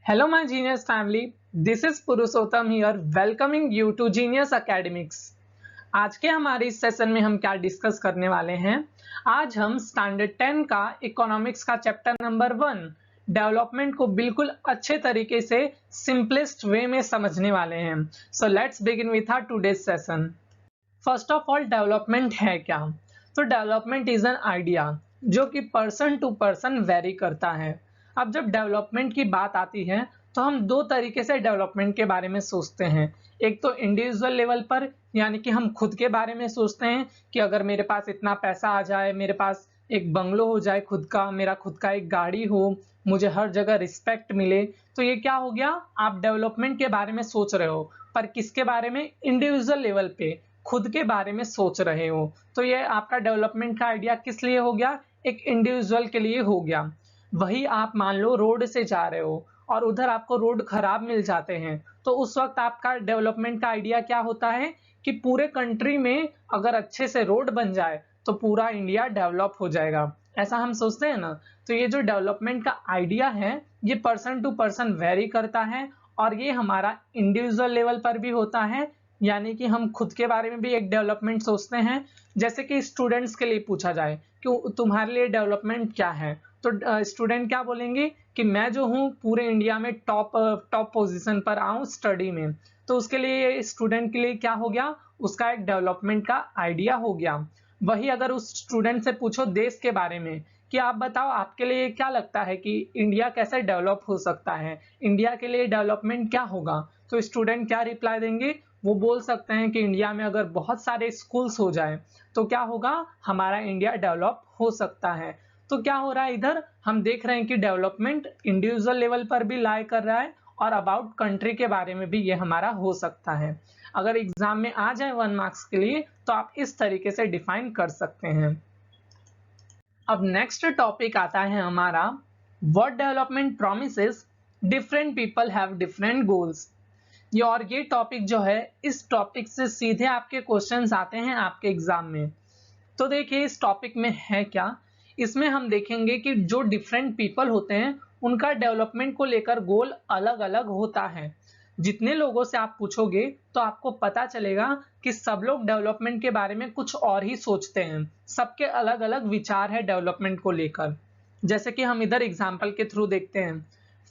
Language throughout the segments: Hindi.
Hello, my genius family. This is Purushottam here, welcoming you to Genius Academics. आज के हमारे इस सेशन में हम क्या डिस्कस करने वाले हैं। आज हम स्टैंडर्ड 10 का इकोनॉमिक्स का चैप्टर नंबर 1 डेवलपमेंट को बिल्कुल अच्छे तरीके से सिंपलेस्ट वे में समझने वाले हैं। So let's begin with our today's session. First of all, development है क्या? तो डेवलपमेंट इज एन आइडिया जो कि पर्सन टू पर्सन वेरी करता है। अब जब डेवलपमेंट की बात आती है तो हम दो तरीके से डेवलपमेंट के बारे में सोचते हैं। एक तो इंडिविजुअल लेवल पर, यानी कि हम खुद के बारे में सोचते हैं कि अगर मेरे पास इतना पैसा आ जाए, मेरे पास एक बंगलो हो जाए खुद का, मेरा खुद का एक गाड़ी हो, मुझे हर जगह रिस्पेक्ट मिले, तो ये क्या हो गया, आप डेवलपमेंट के बारे में सोच रहे हो। पर किसके बारे में? इंडिविजुअल लेवल पे खुद के बारे में सोच रहे हो। तो ये आपका डेवलपमेंट का आइडिया किस लिए हो गया? एक इंडिविजुअल के लिए हो गया। वही आप मान लो रोड से जा रहे हो और उधर आपको रोड खराब मिल जाते हैं, तो उस वक्त आपका डेवलपमेंट का आइडिया क्या होता है कि पूरे कंट्री में अगर अच्छे से रोड बन जाए तो पूरा इंडिया डेवलप हो जाएगा। ऐसा हम सोचते हैं ना। तो ये जो डेवलपमेंट का आइडिया है ये पर्सन टू पर्सन वेरी करता है और ये हमारा इंडिविजुअल लेवल पर भी होता है, यानी कि हम खुद के बारे में भी एक डेवलपमेंट सोचते हैं। जैसे कि स्टूडेंट्स के लिए पूछा जाए कि तुम्हारे लिए डेवलपमेंट क्या है, तो स्टूडेंट क्या बोलेंगे कि मैं जो हूँ पूरे इंडिया में टॉप पोजीशन पर आऊँ स्टडी में। तो उसके लिए स्टूडेंट के लिए क्या हो गया, उसका एक डेवलपमेंट का आइडिया हो गया। वही अगर उस स्टूडेंट से पूछो देश के बारे में कि आप बताओ आपके लिए क्या लगता है कि इंडिया कैसे डेवलप हो सकता है, इंडिया के लिए डेवलपमेंट क्या होगा, तो स्टूडेंट क्या रिप्लाई देंगे? वो बोल सकते हैं कि इंडिया में अगर बहुत सारे स्कूल्स हो जाए तो क्या होगा, हमारा इंडिया डेवलप हो सकता है। तो क्या हो रहा है, इधर हम देख रहे हैं कि डेवलपमेंट इंडिविजुअल लेवल पर भी लाई कर रहा है और अबाउट कंट्री के बारे में भी ये हमारा हो सकता है। अगर एग्जाम में आ जाए 1 मार्क्स के लिए तो आप इस तरीके से डिफाइन कर सकते हैं। अब नेक्स्ट टॉपिक आता है हमारा what development promises different people have different goals. और ये टॉपिक जो है, इस टॉपिक से सीधे आपके क्वेश्चंस आते हैं आपके एग्जाम में। तो देखिए इस टॉपिक में है क्या, इसमें हम देखेंगे कि जो डिफरेंट पीपल होते हैं उनका डेवलपमेंट को लेकर गोल अलग अलग होता है। जितने लोगों से आप पूछोगे तो आपको पता चलेगा कि सब लोग डेवलपमेंट के बारे में कुछ और ही सोचते हैं, सबके अलग अलग विचार है डेवलपमेंट को लेकर। जैसे कि हम इधर एग्जाम्पल के थ्रू देखते हैं।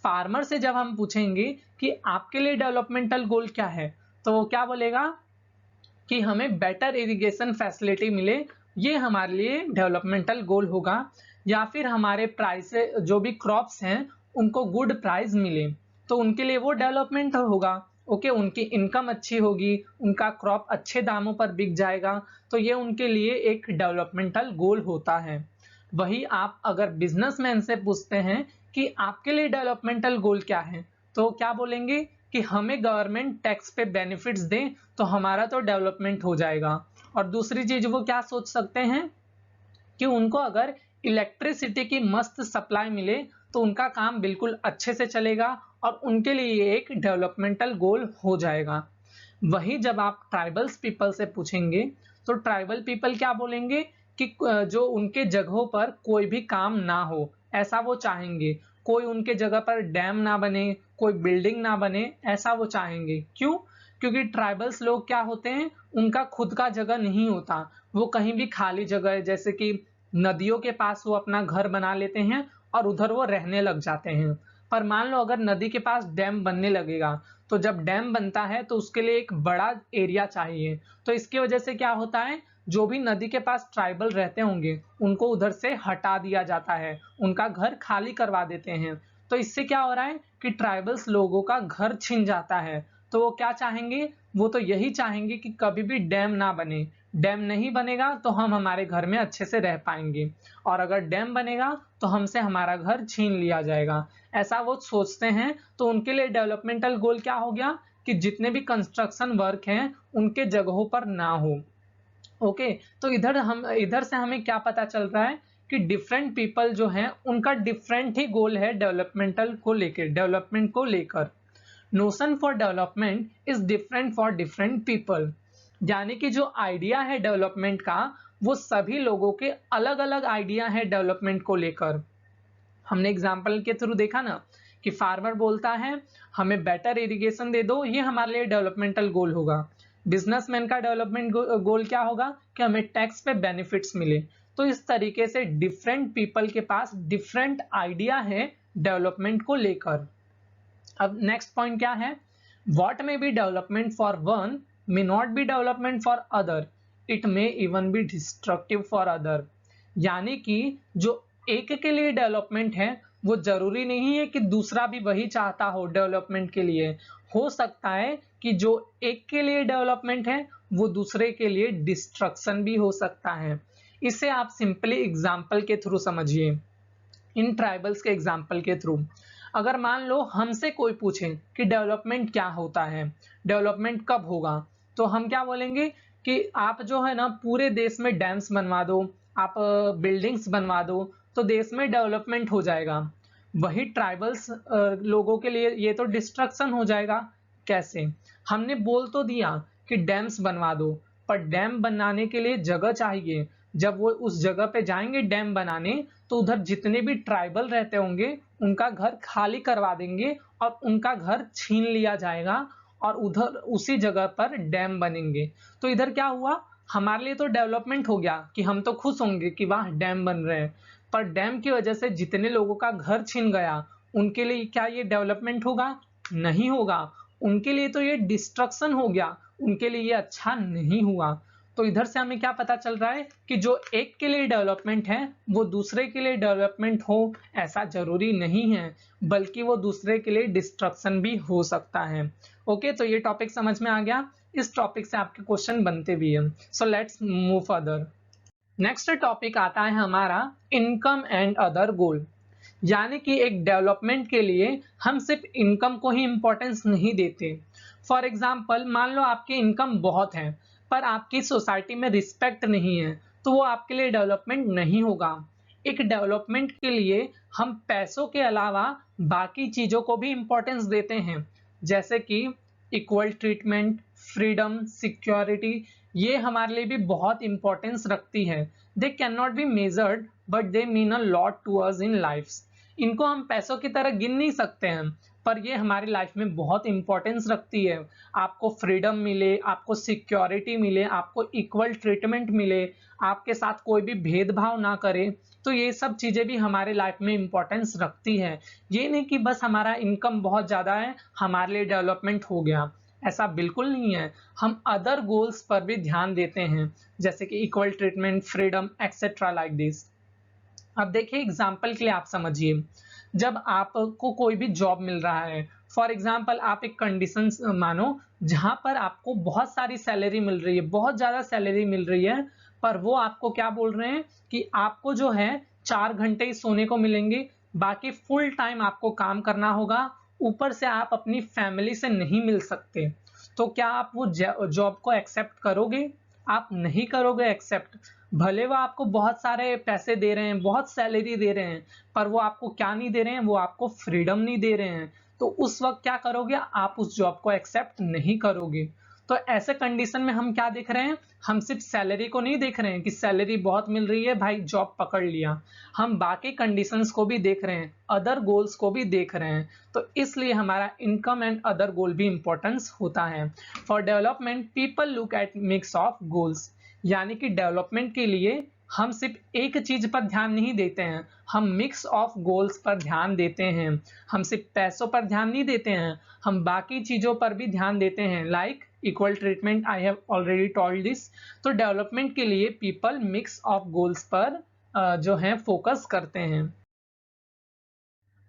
फार्मर से जब हम पूछेंगे कि आपके लिए डेवलपमेंटल गोल क्या है, तो वो क्या बोलेगा कि हमें बेटर इरिगेशन फैसिलिटी मिले, ये हमारे लिए डेवलपमेंटल गोल होगा। या फिर हमारे प्राइस जो भी क्रॉप्स हैं उनको गुड प्राइस मिले, तो उनके लिए वो डेवलपमेंट होगा। ओके, उनकी इनकम अच्छी होगी, उनका क्रॉप अच्छे दामों पर बिक जाएगा, तो ये उनके लिए एक डेवलपमेंटल गोल होता है। वही आप अगर बिजनेसमैन से पूछते हैं कि आपके लिए डेवलपमेंटल गोल क्या है, तो क्या बोलेंगे कि हमें गवर्नमेंट टैक्स पे बेनिफिट्स दे तो हमारा तो डेवलपमेंट हो जाएगा। और दूसरी चीज वो क्या सोच सकते हैं कि उनको अगर इलेक्ट्रिसिटी की मस्त सप्लाई मिले तो उनका काम बिल्कुल अच्छे से चलेगा और उनके लिए ये एक डेवलपमेंटल गोल हो जाएगा। वही जब आप ट्राइबल्स पीपल से पूछेंगे तो ट्राइबल पीपल क्या बोलेंगे कि जो उनके जगहों पर कोई भी काम ना हो ऐसा वो चाहेंगे, कोई उनके जगह पर डैम ना बने, कोई बिल्डिंग ना बने, ऐसा वो चाहेंगे। क्यों? क्योंकि ट्राइबल्स लोग क्या होते हैं, उनका खुद का जगह नहीं होता, वो कहीं भी खाली जगह है जैसे कि नदियों के पास वो अपना घर बना लेते हैं और उधर वो रहने लग जाते हैं। पर मान लो अगर नदी के पास डैम बनने लगेगा, तो जब डैम बनता है तो उसके लिए एक बड़ा एरिया चाहिए, तो इसकी वजह से क्या होता है, जो भी नदी के पास ट्राइबल रहते होंगे उनको उधर से हटा दिया जाता है, उनका घर खाली करवा देते हैं। तो इससे क्या हो रहा है कि ट्राइबल्स लोगों का घर छिन जाता है। तो वो क्या चाहेंगे, वो तो यही चाहेंगे कि कभी भी डैम ना बने। डैम नहीं बनेगा तो हम हमारे घर में अच्छे से रह पाएंगे, और अगर डैम बनेगा तो हमसे हमारा घर छीन लिया जाएगा, ऐसा वो सोचते हैं। तो उनके लिए डेवलपमेंटल गोल क्या हो गया कि जितने भी कंस्ट्रक्शन वर्क हैं उनके जगहों पर ना हो। ओके, तो इधर से हमें क्या पता चल रहा है कि डिफरेंट पीपल जो हैं उनका डिफरेंट ही गोल है डेवलपमेंटल को लेकर, डेवलपमेंट को लेकर। Notion for development is different for different people, यानी कि जो आइडिया है डेवलपमेंट का वो सभी लोगों के अलग अलग आइडिया है डेवलपमेंट को लेकर। हमने एग्जाम्पल के थ्रू देखा ना कि फार्मर बोलता है हमें बेटर इरिगेशन दे दो, ये हमारे लिए डेवलपमेंटल गोल होगा। बिजनेसमैन का डेवलपमेंट गोल क्या होगा कि हमें टैक्स पे बेनिफिट्स मिले। तो इस तरीके से डिफरेंट पीपल के पास डिफरेंट आइडिया है डेवलपमेंट को लेकर। अब नेक्स्ट पॉइंट क्या है, what may be development for one may not be development for other, it may even be destructive for other. यानी कि जो एक के लिए डेवलपमेंट है वो जरूरी नहीं है कि दूसरा भी वही चाहता हो डेवलपमेंट के लिए। हो सकता है कि जो एक के लिए डेवलपमेंट है वो दूसरे के लिए डिस्ट्रक्शन भी हो सकता है। इसे आप सिंपली एग्जाम्पल के थ्रू समझिए, इन ट्राइबल्स के एग्जाम्पल के थ्रू। अगर मान लो हमसे कोई पूछे कि डेवलपमेंट क्या होता है, डेवलपमेंट कब होगा, तो हम क्या बोलेंगे कि आप जो है ना पूरे देश में डैम्स बनवा दो, आप बिल्डिंग्स बनवा दो, तो देश में डेवलपमेंट हो जाएगा। वही ट्राइबल्स लोगों के लिए ये तो डिस्ट्रक्शन हो जाएगा। कैसे? हमने बोल तो दिया कि डैम्स बनवा दो, पर डैम बनाने के लिए जगह चाहिए। जब वो उस जगह पे जाएंगे डैम बनाने, तो उधर जितने भी ट्राइबल रहते होंगे उनका घर खाली करवा देंगे और उनका घर छीन लिया जाएगा और उधर उसी जगह पर डैम बनेंगे। तो इधर क्या हुआ, हमारे लिए तो डेवलपमेंट हो गया कि हम तो खुश होंगे कि वहां डैम बन रहे हैं, पर डैम की वजह से जितने लोगों का घर छीन गया उनके लिए क्या ये डेवलपमेंट होगा? नहीं होगा। उनके लिए तो ये डिस्ट्रक्शन हो गया, उनके लिए ये अच्छा नहीं हुआ। तो इधर से हमें क्या पता चल रहा है कि जो एक के लिए डेवलपमेंट है वो दूसरे के लिए डेवलपमेंट हो ऐसा जरूरी नहीं है, बल्कि वो दूसरे के लिए डिस्ट्रक्शन भी हो सकता है। ओके, तो ये टॉपिक समझ में आ गया। इस टॉपिक से आपके क्वेश्चन बनते भी हैं। So let's move further. Next topic आता है हमारा इनकम एंड अदर गोल। यानी कि एक डेवलपमेंट के लिए हम सिर्फ इनकम को ही इंपॉर्टेंस नहीं देते। फॉर एग्जाम्पल, मान लो आपकी इनकम बहुत है पर आपकी सोसाइटी में रिस्पेक्ट नहीं है, तो वो आपके लिए डेवलपमेंट नहीं होगा। एक डेवलपमेंट के लिए हम पैसों के अलावा बाकी चीजों को भी इंपॉर्टेंस देते हैं, जैसे कि इक्वल ट्रीटमेंट, फ्रीडम, सिक्योरिटी, ये हमारे लिए भी बहुत इंपॉर्टेंस रखती है। They can not be measured but they mean a lot to us in life. इनको हम पैसों की तरह गिन नहीं सकते हैं, पर ये हमारी लाइफ में बहुत इंपॉर्टेंस रखती है। आपको फ्रीडम मिले, आपको सिक्योरिटी मिले, आपको इक्वल ट्रीटमेंट मिले, आपके साथ कोई भी भेदभाव ना करे, तो ये सब चीजें भी हमारे लाइफ में इंपॉर्टेंस रखती है। ये नहीं कि बस हमारा इनकम बहुत ज्यादा है हमारे लिए डेवलपमेंट हो गया, ऐसा बिल्कुल नहीं है। हम अदर गोल्स पर भी ध्यान देते हैं, जैसे कि equal treatment, freedom etcetera like this. अब देखिए एग्जाम्पल के लिए आप समझिए, जब आपको कोई भी जॉब मिल रहा है, फॉर एग्जाम्पल आप एक कंडीशन मानो जहां पर आपको बहुत सारी सैलरी मिल रही है, बहुत ज्यादा सैलरी मिल रही है, पर वो आपको क्या बोल रहे हैं कि आपको जो है 4 घंटे ही सोने को मिलेंगे, बाकी फुल टाइम आपको काम करना होगा, ऊपर से आप अपनी फैमिली से नहीं मिल सकते। तो क्या आप वो जॉब को एक्सेप्ट करोगे? आप नहीं करोगे एक्सेप्ट। भले वो आपको बहुत सारे पैसे दे रहे हैं, बहुत सैलरी दे रहे हैं, पर वो आपको क्या नहीं दे रहे हैं, वो आपको फ्रीडम नहीं दे रहे हैं। तो उस वक्त क्या करोगे? आप उस जॉब को एक्सेप्ट नहीं करोगे। तो ऐसे कंडीशन में हम क्या देख रहे हैं, हम सिर्फ सैलरी को नहीं देख रहे हैं कि सैलरी बहुत मिल रही है भाई जॉब पकड़ लिया, हम बाकी कंडीशंस को भी देख रहे हैं, अदर गोल्स को भी देख रहे हैं। तो इसलिए हमारा इनकम एंड अदर गोल भी इंपॉर्टेंस होता है। For development people look at mix of goals. यानी कि डेवलपमेंट के लिए हम सिर्फ एक चीज पर ध्यान नहीं देते हैं, हम मिक्स ऑफ गोल्स पर ध्यान देते हैं। हम सिर्फ पैसों पर ध्यान नहीं देते हैं, हम बाकी चीजों पर भी ध्यान देते हैं, like equal treatment, I have already told this. तो डेवलपमेंट के लिए पीपल मिक्स ऑफ गोल्स पर जो है फोकस करते हैं।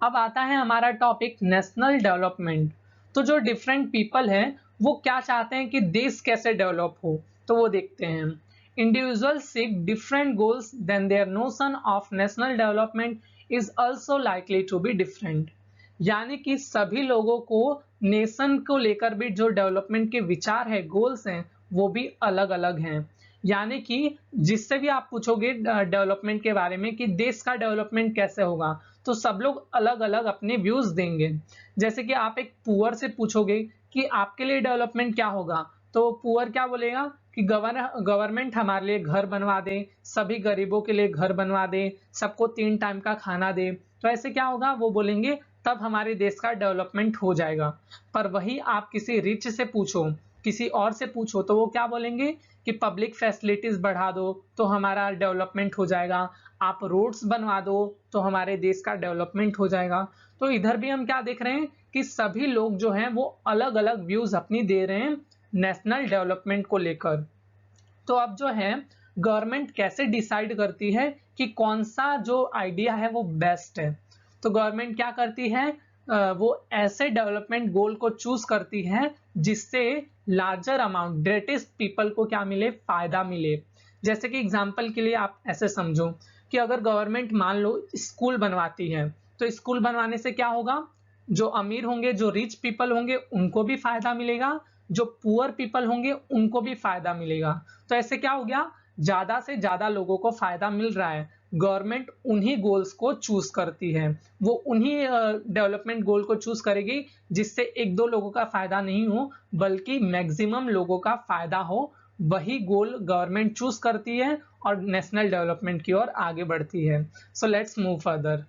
अब आता है हमारा टॉपिक नेशनल डेवलपमेंट। तो जो डिफरेंट पीपल हैं वो क्या चाहते हैं कि देश कैसे डेवलप हो, तो वो देखते हैं। Individuals seek different goals then their notion of national development is also likely to be different. यानी कि सभी लोगों को नेशन को लेकर भी जो डेवलपमेंट के विचार है, गोल्स हैं, वो भी अलग अलग हैं। यानी कि जिससे भी आप पूछोगे डेवलपमेंट के बारे में कि देश का डेवलपमेंट कैसे होगा, तो सब लोग अलग अलग अपने व्यूज देंगे। जैसे कि आप एक पुअर से पूछोगे कि आपके लिए डेवलपमेंट क्या होगा, तो पुअर क्या बोलेगा कि गवर्नमेंट हमारे लिए घर बनवा दे, सभी गरीबों के लिए घर बनवा दे, सबको 3 टाइम का खाना दे। तो ऐसे क्या होगा, वो बोलेंगे तब हमारे देश का डेवलपमेंट हो जाएगा। पर वही आप किसी रिच से पूछो, किसी और से पूछो, तो वो क्या बोलेंगे कि पब्लिक फैसिलिटीज बढ़ा दो तो हमारा डेवलपमेंट हो जाएगा, आप रोड्स बनवा दो तो हमारे देश का डेवलपमेंट हो जाएगा। तो इधर भी हम क्या देख रहे हैं कि सभी लोग जो हैं वो अलग अलग व्यूज अपनी दे रहे हैं नेशनल डेवलपमेंट को लेकर। तो अब जो है गवर्नमेंट कैसे डिसाइड करती है कि कौन सा जो आइडिया है वो बेस्ट है। तो गवर्नमेंट क्या करती है, वो ऐसे डेवलपमेंट गोल को चूज करती है जिससे लार्जर अमाउंट ग्रेटेस्ट पीपल को क्या मिले, फायदा मिले। जैसे कि एग्जांपल के लिए आप ऐसे समझो कि अगर गवर्नमेंट मान लो स्कूल बनवाती है, तो स्कूल बनवाने से क्या होगा, जो अमीर होंगे, जो रिच पीपल होंगे उनको भी फायदा मिलेगा, जो पुअर पीपल होंगे उनको भी फायदा मिलेगा। तो ऐसे क्या हो गया, ज्यादा से ज्यादा लोगों को फायदा मिल रहा है। गवर्नमेंट उन्हीं गोल्स को चूज करती है, वो उन्हीं डेवलपमेंट गोल को चूज करेगी जिससे एक दो लोगों का फायदा नहीं हो बल्कि मैक्सिमम लोगों का फायदा हो। वही गोल गवर्नमेंट चूज करती है और नेशनल डेवलपमेंट की ओर आगे बढ़ती है। So let's move further.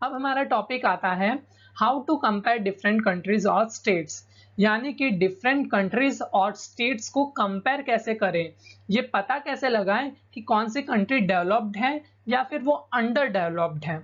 अब हमारा टॉपिक आता है how to compare different countries और स्टेट्स, यानी कि डिफरेंट कंट्रीज और स्टेट्स को कंपेयर कैसे करें, ये पता कैसे लगाएं कि कौन सी कंट्री डेवलप्ड है या फिर वो अंडर डेवलप्ड है।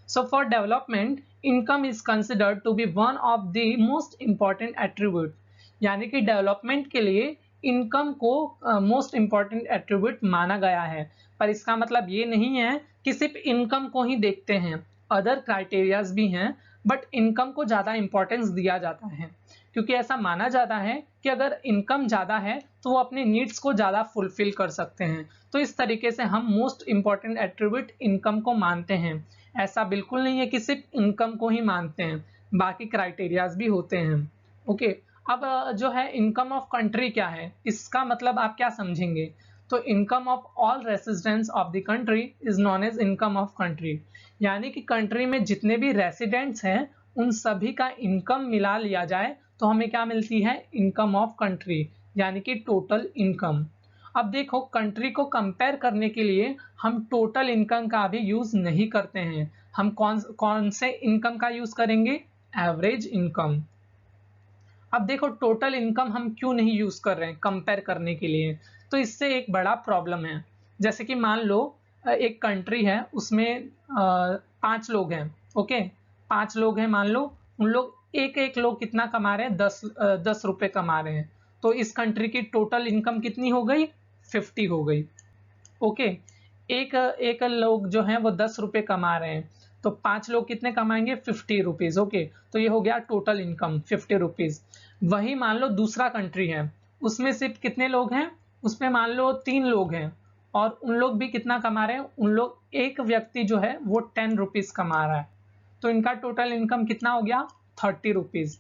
So for development income is considered to be one of the most important attribute, यानी कि डेवलपमेंट के लिए इनकम को मोस्ट इंपॉर्टेंट एट्रीब्यूट माना गया है। पर इसका मतलब ये नहीं है कि सिर्फ इनकम को ही देखते हैं, अदर क्राइटेरियाज भी हैं, बट इनकम को ज़्यादा इंपॉर्टेंस दिया जाता है क्योंकि ऐसा माना जाता है कि अगर इनकम ज़्यादा है तो वो अपने नीड्स को ज़्यादा फुलफिल कर सकते हैं। तो इस तरीके से हम मोस्ट इंपॉर्टेंट एट्रीब्यूट इनकम को मानते हैं। ऐसा बिल्कुल नहीं है कि सिर्फ इनकम को ही मानते हैं, बाकी क्राइटेरियाज भी होते हैं। ओके, अब जो है इनकम ऑफ कंट्री क्या है, इसका मतलब आप क्या समझेंगे। तो income of all residents of the country is known as income of country, यानी कि कंट्री में जितने भी रेसिडेंट्स हैं उन सभी का इनकम मिला लिया जाए तो हमें क्या मिलती है, इनकम ऑफ कंट्री, यानी कि टोटल इनकम। अब देखो कंट्री को कंपेयर करने के लिए हम टोटल इनकम का भी यूज नहीं करते हैं, हम कौन कौन से इनकम का यूज करेंगे, एवरेज इनकम। अब देखो टोटल इनकम हम क्यों नहीं यूज कर रहे हैं कंपेयर करने के लिए, तो इससे एक बड़ा प्रॉब्लम है। जैसे कि मान लो एक कंट्री है उसमें 5 लोग हैं, ओके, 5 लोग हैं मान लो, उन लोग एक एक लोग कितना कमा रहे हैं, 10 रुपए कमा रहे हैं, तो इस कंट्री की टोटल इनकम कितनी हो गई, 50 हो गई। ओके, एक एक लोग जो हैं वो 10 रुपए कमा रहे हैं, तो 5 लोग कितने कमाएंगे, 50 रुपीज। ओके, तो ये हो गया टोटल इनकम 50 रुपीज। वही मान लो दूसरा कंट्री है, उसमें सिर्फ कितने लोग हैं, उसमें मान लो 3 लोग हैं और उन लोग भी कितना कमा रहे हैं, उन लोग एक व्यक्ति जो है वो 10 रुपीज कमा रहा है, तो इनका टोटल इनकम कितना हो गया, 30 रुपीज।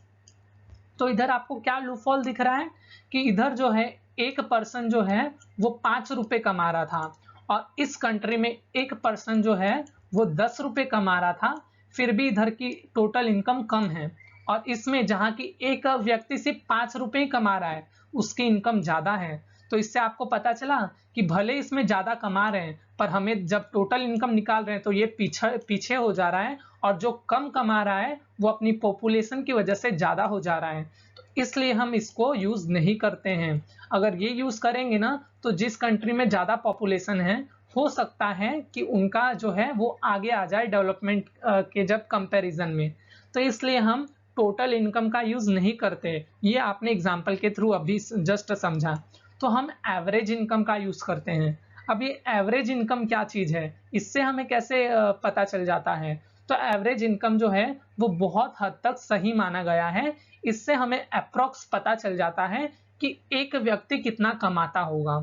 तो इधर आपको क्या लूफॉल दिख रहा है कि इधर जो है एक पर्सन जो है वो 5 रुपए कमा रहा था और इस कंट्री में एक पर्सन जो है वो 10 रुपए कमा रहा था, फिर भी इधर की टोटल इनकम कम है। और इसमें जहां की एक व्यक्ति सिर्फ 5 रुपए ही कमा रहा है उसकी इनकम ज्यादा है। तो इससे आपको पता चला कि भले इसमें ज्यादा कमा रहे हैं पर हमें जब टोटल इनकम निकाल रहे हैं तो ये पीछे पीछे हो जा रहा है और जो कम कमा रहा है वो अपनी पॉपुलेशन की वजह से ज्यादा हो जा रहा है, तो इसलिए हम इसको यूज नहीं करते हैं। अगर ये यूज करेंगे ना तो जिस कंट्री में ज्यादा पॉपुलेशन है हो सकता है कि उनका जो है वो आगे आ जाए डेवलपमेंट के जब कंपैरिजन में, तो इसलिए हम टोटल इनकम का यूज नहीं करते। ये आपने एग्जांपल के थ्रू अभी जस्ट समझा। तो हम एवरेज इनकम का यूज करते हैं। अब ये एवरेज इनकम क्या चीज है, इससे हमें कैसे पता चल जाता है। तो एवरेज इनकम जो है वो बहुत हद तक सही माना गया है, इससे हमें अप्रॉक्स पता चल जाता है कि एक व्यक्ति कितना कमाता होगा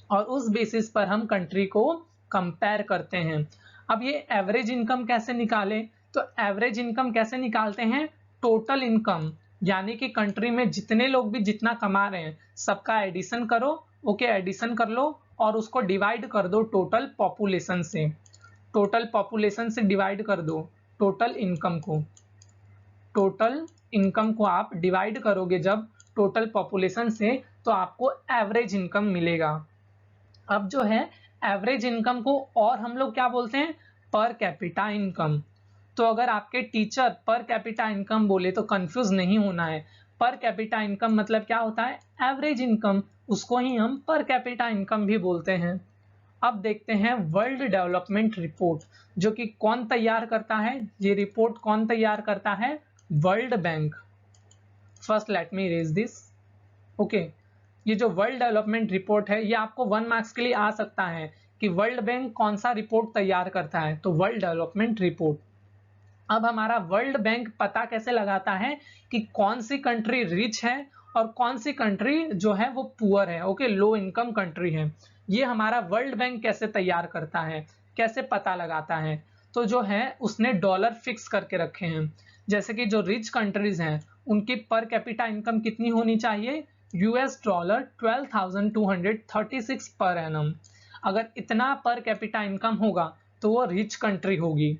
और उस बेसिस पर हम कंट्री को कंपेयर करते हैं। अब ये एवरेज इनकम कैसे निकाले, तो एवरेज इनकम कैसे निकालते हैं, टोटल इनकम, यानी कि कंट्री में जितने लोग भी जितना कमा रहे हैं सबका एडिशन करो। ओके, एडिशन कर लो और उसको डिवाइड कर दो टोटल पॉपुलेशन से, टोटल पॉपुलेशन से डिवाइड कर दो टोटल इनकम को। टोटल इनकम को आप डिवाइड करोगे जब टोटल पॉपुलेशन से तो आपको एवरेज इनकम मिलेगा। अब जो है एवरेज इनकम को और हम लोग क्या बोलते हैं, पर कैपिटा इनकम। तो अगर आपके टीचर पर कैपिटा इनकम बोले तो कंफ्यूज नहीं होना है। पर कैपिटा इनकम मतलब क्या होता है? एवरेज इनकम, उसको ही हम पर कैपिटा इनकम भी बोलते हैं। अब देखते हैं वर्ल्ड डेवलपमेंट रिपोर्ट, जो कि कौन तैयार करता है? ये रिपोर्ट कौन तैयार करता है? World Bank. First let me raise this. Okay, ये जो वर्ल्ड डेवलपमेंट रिपोर्ट है, ये आपको 1 मार्क्स के लिए आ सकता है कि वर्ल्ड बैंक कौन सा रिपोर्ट तैयार करता है, तो वर्ल्ड डेवलपमेंट रिपोर्ट। अब हमारा वर्ल्ड बैंक पता कैसे लगाता है कि कौन सी कंट्री रिच है और कौन सी कंट्री जो है वो पुअर है, ओके, लो इनकम कंट्री है। ये हमारा वर्ल्ड बैंक कैसे तैयार करता है, कैसे पता लगाता है? तो जो है उसने डॉलर फिक्स करके रखे हैं। जैसे कि जो रिच कंट्रीज हैं उनकी पर कैपिटा इनकम कितनी होनी चाहिए? US dollar 12,236 per annum. अगर इतना पर कैपिटा इनकम होगा तो वो रिच कंट्री होगी।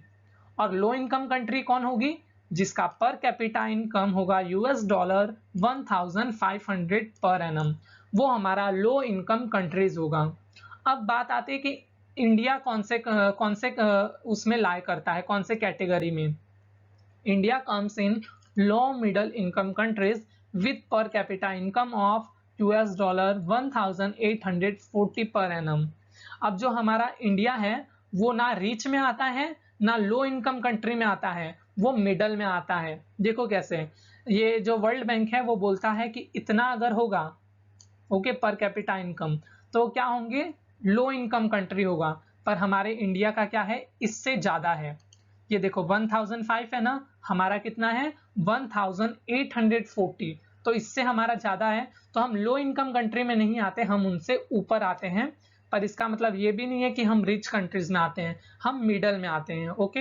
और लो इनकम कंट्री कौन होगी? जिसका पर कैपिटा इनकम होगा यूएस डॉलर 1500 पर एनम, वो हमारा लो इनकम कंट्रीज होगा। अब बात आती है कि इंडिया कौन से उसमें लाई करता है, कौन से कैटेगरी में? India comes in low middle income countries with per capita income of US dollar 1840 per annum. अब जो हमारा इंडिया है वो ना रिच में आता है ना लो इनकम कंट्री में आता है, वो मिडल में आता है। देखो कैसे, ये जो वर्ल्ड बैंक है वो बोलता है कि इतना अगर होगा, ओके, पर कैपिटा इनकम, तो क्या होंगे? लो इनकम कंट्री होगा। पर हमारे इंडिया का क्या है? इससे ज्यादा है। ये देखो 1005 है ना, हमारा कितना है? 1840, तो इससे हमारा ज्यादा है। तो हम लो इनकम कंट्री में नहीं आते, हम उनसे ऊपर आते हैं। पर इसका मतलब ये भी नहीं है कि हम रिच कंट्रीज में आते हैं, हम मिडल में आते हैं। ओके,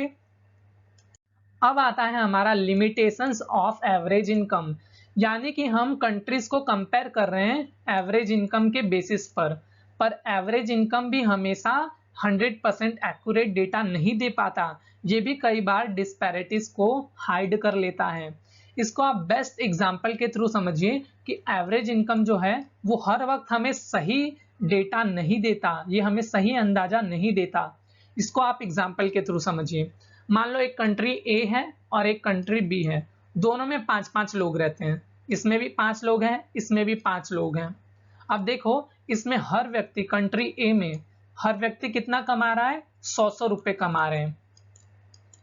अब आता है हमारा लिमिटेशंस ऑफ एवरेज इनकम, यानी कि हम कंट्रीज को कंपेयर कर रहे हैं एवरेज इनकम के बेसिस पर एवरेज इनकम भी हमेशा 100% एक्यूरेट डेटा नहीं दे पाता। ये भी कई बार डिस्पैरिटीज को हाइड कर लेता है। इसको आप बेस्ट एग्जांपल के थ्रू समझिए कि एवरेज इनकम जो है वो हर वक्त हमें सही डेटा नहीं देता, ये हमें सही अंदाजा नहीं देता। इसको आप एग्जांपल के थ्रू समझिए। मान लो एक कंट्री ए है और एक कंट्री बी है, दोनों में 5-5 लोग रहते हैं, इसमें भी 5 लोग हैं, इसमें भी 5 लोग हैं। अब देखो, इसमें हर व्यक्ति, कंट्री ए में हर व्यक्ति कितना कमा रहा है? 100 रुपए कमा रहे हैं।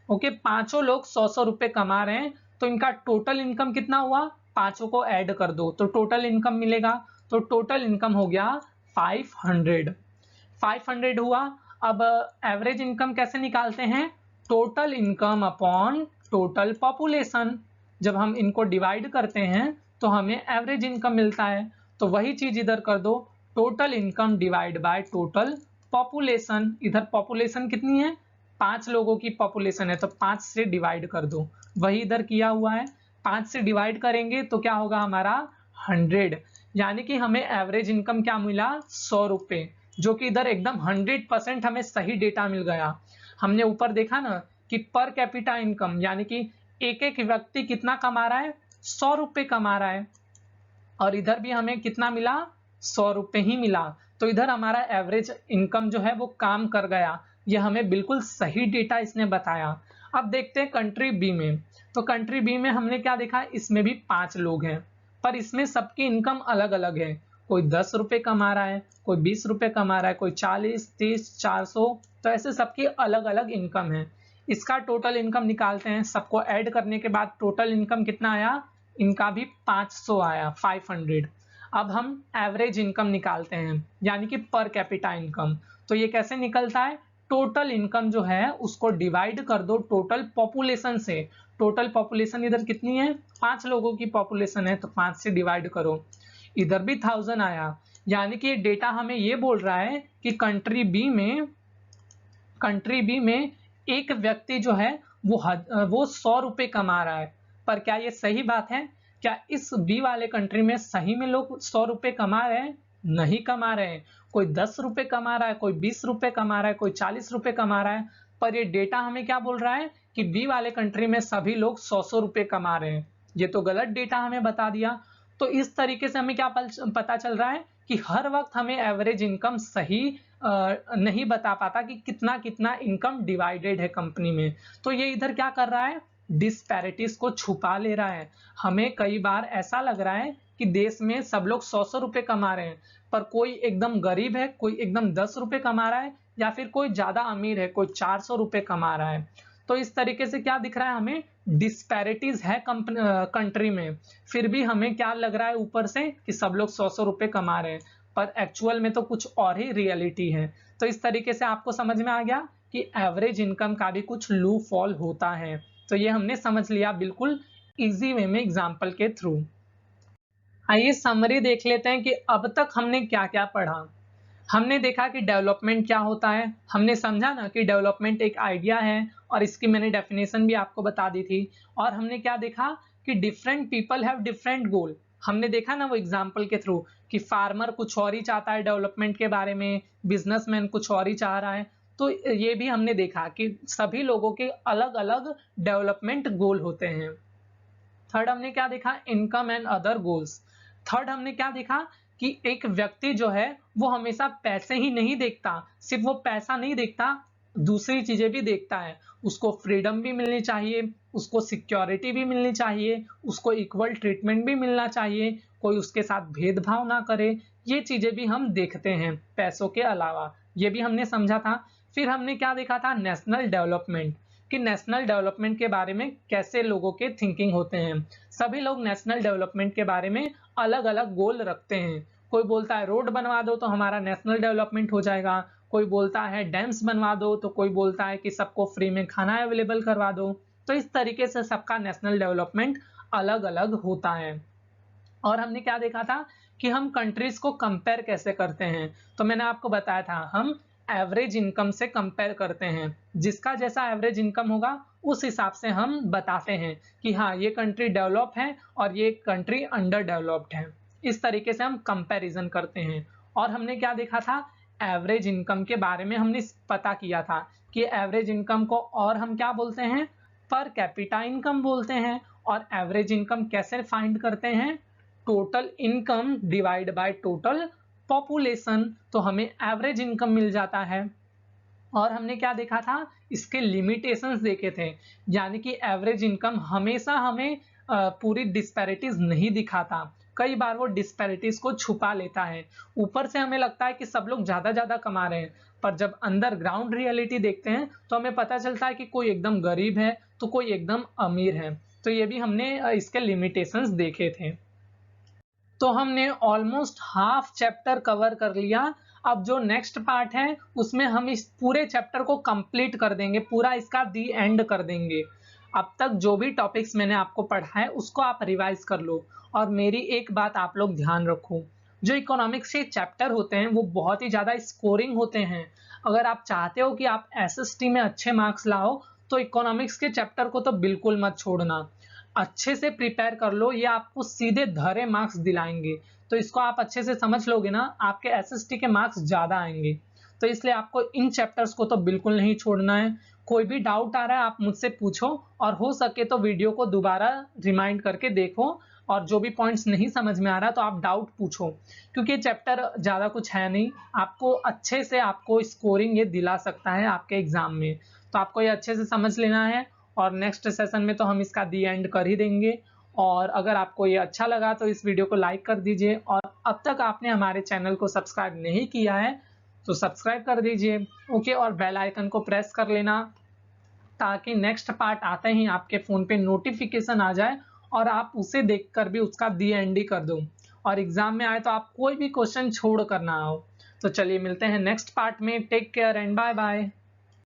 ओके, पांचों लोग 100 रुपए कमा रहे हैं, तो इनका टोटल इनकम कितना हुआ? पांचों को ऐड कर दो तो टोटल इनकम मिलेगा। तो टोटल इनकम हो गया 500 हुआ। अब एवरेज इनकम कैसे निकालते हैं? Total income upon total population. जब हम इनको डिवाइड करते हैं तो हमें एवरेज इनकम मिलता है। तो वही चीज इधर कर दो, total income divide by total population. इधर पॉपुलेशन कितनी है? 5 लोगों की पॉपुलेशन है, तो 5 से डिवाइड कर दो, वही इधर किया हुआ है। 5 से डिवाइड करेंगे तो क्या होगा हमारा? 100। यानी कि हमें एवरेज इनकम क्या मिला? 100 रुपए, जो कि इधर एकदम 100% हमें सही डेटा मिल गया। हमने ऊपर देखा ना कि पर कैपिटा इनकम, यानी कि एक एक व्यक्ति कितना कमा रहा है? 100 रुपए कमा रहा है, और इधर भी हमें कितना मिला? 100 रुपए ही मिला। तो इधर हमारा एवरेज इनकम जो है वो काम कर गया, ये हमें बिल्कुल सही डेटा इसने बताया। अब देखते हैं कंट्री बी में। तो कंट्री बी में हमने क्या देखा? इसमें भी 5 लोग हैं, पर इसमें सबकी इनकम अलग अलग है। कोई 10 रुपए कमा रहा है, कोई 20 रुपए कमा रहा है, कोई 40, 30, 400, तो ऐसे सबकी अलग अलग इनकम है। इसका टोटल इनकम निकालते हैं, सबको ऐड करने के बाद टोटल इनकम कितना आया? इनका भी 500 आया, 500। अब हम एवरेज इनकम निकालते हैं, यानी कि पर कैपिटा इनकम। तो ये कैसे निकलता है? टोटल इनकम जो है उसको डिवाइड कर दो टोटल पॉपुलेशन से। टोटल पॉपुलेशन इधर कितनी है? 5 लोगों की पॉपुलेशन है, तो 5 से डिवाइड करो। इधर भी 1000 आया, यानी कि डेटा हमें ये बोल रहा है कि कंट्री बी में एक व्यक्ति जो है वो 100 रुपए कमा रहा है। पर क्या ये सही बात है? क्या इस बी वाले कंट्री में सही में लोग 100 रुपए कमा रहे हैं? नहीं कमा रहे हैं। कोई 10 रुपए कमा रहा है, कोई 20 रुपए कमा रहा है, कोई 40 रुपए कमा रहा है। पर ये डेटा हमें क्या बोल रहा है कि बी वाले कंट्री में सभी लोग 100 रुपए कमा रहे हैं। ये तो गलत डेटा हमें बता दिया। तो इस तरीके से हमें क्या पता चल रहा है कि हर वक्त हमें एवरेज इनकम सही नहीं बता पाता कि कितना कितना इनकम डिवाइडेड है कंपनी में। तो ये इधर क्या कर रहा है, डिस्पैरिटीज को छुपा ले रहा है। हमें कई बार ऐसा लग रहा है कि देश में सब लोग 100 रुपए कमा रहे हैं, पर कोई एकदम गरीब है, कोई एकदम 10 रुपए कमा रहा है, या फिर कोई ज्यादा अमीर है, कोई 400 रुपए कमा रहा है। तो इस तरीके से क्या दिख रहा है, हमें डिस्पैरिटीज है कंट्री में, फिर भी हमें क्या लग रहा है ऊपर से कि सब लोग 100 रुपए कमा रहे हैं, पर एक्चुअल में तो कुछ और ही रियलिटी है। तो इस तरीके से आपको समझ में आ गया कि एवरेज इनकम का भी कुछ लू फॉल होता है। तो ये हमने समझ लिया बिल्कुल इजी वे में एग्जाम्पल के थ्रू। आइए समरी देख लेते हैं कि अब तक हमने क्या क्या पढ़ा। हमने देखा कि डेवलपमेंट क्या होता है, हमने समझा ना कि डेवलपमेंट एक आइडिया है, और इसकी मैंने डेफिनेशन भी आपको बता दी थी। और हमने क्या देखा कि डिफरेंट पीपल हैव डिफरेंट गोल। हमने देखा ना वो एग्जाम्पल के थ्रू कि फार्मर कुछ और ही चाहता है डेवलपमेंट के बारे में, बिजनेसमैन कुछ और ही चाह रहा है। तो ये भी हमने देखा कि सभी लोगों के अलग अलग डेवलपमेंट गोल होते हैं। थर्ड हमने क्या देखा, income and other goals. Third हमने क्या देखा कि एक व्यक्ति जो है वो हमेशा पैसे ही नहीं देखता, सिर्फ वो पैसा नहीं देखता, दूसरी चीजें भी देखता है। उसको फ्रीडम भी मिलनी चाहिए, उसको सिक्योरिटी भी मिलनी चाहिए, उसको इक्वल ट्रीटमेंट भी मिलना चाहिए, कोई उसके साथ भेदभाव ना करे। ये चीजें भी हम देखते हैं पैसों के अलावा, ये भी हमने समझा था। फिर हमने क्या देखा था, नेशनल डेवलपमेंट, कि नेशनल डेवलपमेंट के बारे में कैसे लोगों के थिंकिंग होते हैं। सभी लोग नेशनल डेवलपमेंट के बारे में अलग अलग गोल रखते हैं। कोई बोलता है रोड बनवा दो तो हमारा नेशनल डेवलपमेंट हो जाएगा, कोई बोलता है डैम्स बनवा दो, तो कोई बोलता है कि सबको फ्री में खाना अवेलेबल करवा दो। तो इस तरीके से सबका नेशनल डेवलपमेंट अलग अलग होता है। और हमने क्या देखा था कि हम कंट्रीज को कंपेयर कैसे करते हैं। तो मैंने आपको बताया था हम एवरेज इनकम से कंपेयर करते हैं, जिसका जैसा एवरेज इनकम होगा उस हिसाब से हम बताते हैं कि हाँ ये कंट्री डेवलप है और ये कंट्री अंडर डेवलप्ड है। इस तरीके से हम कंपैरिजन करते हैं। और हमने क्या देखा था, एवरेज इनकम के बारे में हमने पता किया था कि एवरेज इनकम को और हम क्या बोलते हैं, पर कैपिटा इनकम बोलते हैं। और एवरेज इनकम कैसे फाइंड करते हैं, total income divide by total population, तो हमें एवरेज इनकम मिल जाता है। और हमने क्या देखा था, इसके लिमिटेशंस देखे थे, यानी कि एवरेज इनकम हमेशा हमें पूरी डिस्पैरिटीज नहीं दिखाता, कई बार वो डिस्पैरिटीज को छुपा लेता है। ऊपर से हमें लगता है कि सब लोग ज्यादा ज्यादा कमा रहे हैं, पर जब अंदर ग्राउंड रियलिटी देखते हैं तो हमें पता चलता है कि कोई एकदम गरीब है तो कोई एकदम अमीर है। तो ये भी हमने इसके लिमिटेशंस देखे थे। तो हमने ऑलमोस्ट हाफ चैप्टर कवर कर लिया। अब जो नेक्स्ट पार्ट है उसमें हम इस पूरे चैप्टर को कंप्लीट कर देंगे, पूरा इसका दी एंड कर देंगे। अब तक जो भी टॉपिक्स मैंने आपको पढ़ा है उसको आप रिवाइज कर लो। और मेरी एक बात आप लोग ध्यान रखो, जो इकोनॉमिक्स के चैप्टर होते हैं वो बहुत ही ज़्यादा स्कोरिंग होते हैं। अगर आप चाहते हो कि आप एसएसटी में अच्छे मार्क्स लाओ तो इकोनॉमिक्स के चैप्टर को तो बिल्कुल मत छोड़ना, अच्छे से प्रिपेयर कर लो, ये आपको सीधे धरे मार्क्स दिलाएंगे। तो इसको आप अच्छे से समझ लोगे ना, आपके एसएसटी के मार्क्स ज्यादा आएंगे। तो इसलिए आपको इन चैप्टर्स को तो बिल्कुल नहीं छोड़ना है। कोई भी डाउट आ रहा है आप मुझसे पूछो, और हो सके तो वीडियो को दोबारा रिमाइंड करके देखो, और जो भी पॉइंट्स नहीं समझ में आ रहा तो आप डाउट पूछो, क्योंकि चैप्टर ज्यादा कुछ है नहीं, आपको अच्छे से आपको स्कोरिंग ये दिला सकता है आपके एग्जाम में। तो आपको ये अच्छे से समझ लेना है, और नेक्स्ट सेशन में तो हम इसका दी एंड कर ही देंगे। और अगर आपको ये अच्छा लगा तो इस वीडियो को लाइक कर दीजिए, और अब तक आपने हमारे चैनल को सब्सक्राइब नहीं किया है तो सब्सक्राइब कर दीजिए, ओके। और बेल आइकन को प्रेस कर लेना ताकि नेक्स्ट पार्ट आते ही आपके फ़ोन पे नोटिफिकेशन आ जाए और आप उसे देखकर भी उसका दी एंड ही कर दो, और एग्जाम में आए तो आप कोई भी क्वेश्चन छोड़ कर ना आओ। तो चलिए मिलते हैं नेक्स्ट पार्ट में, take care and bye bye.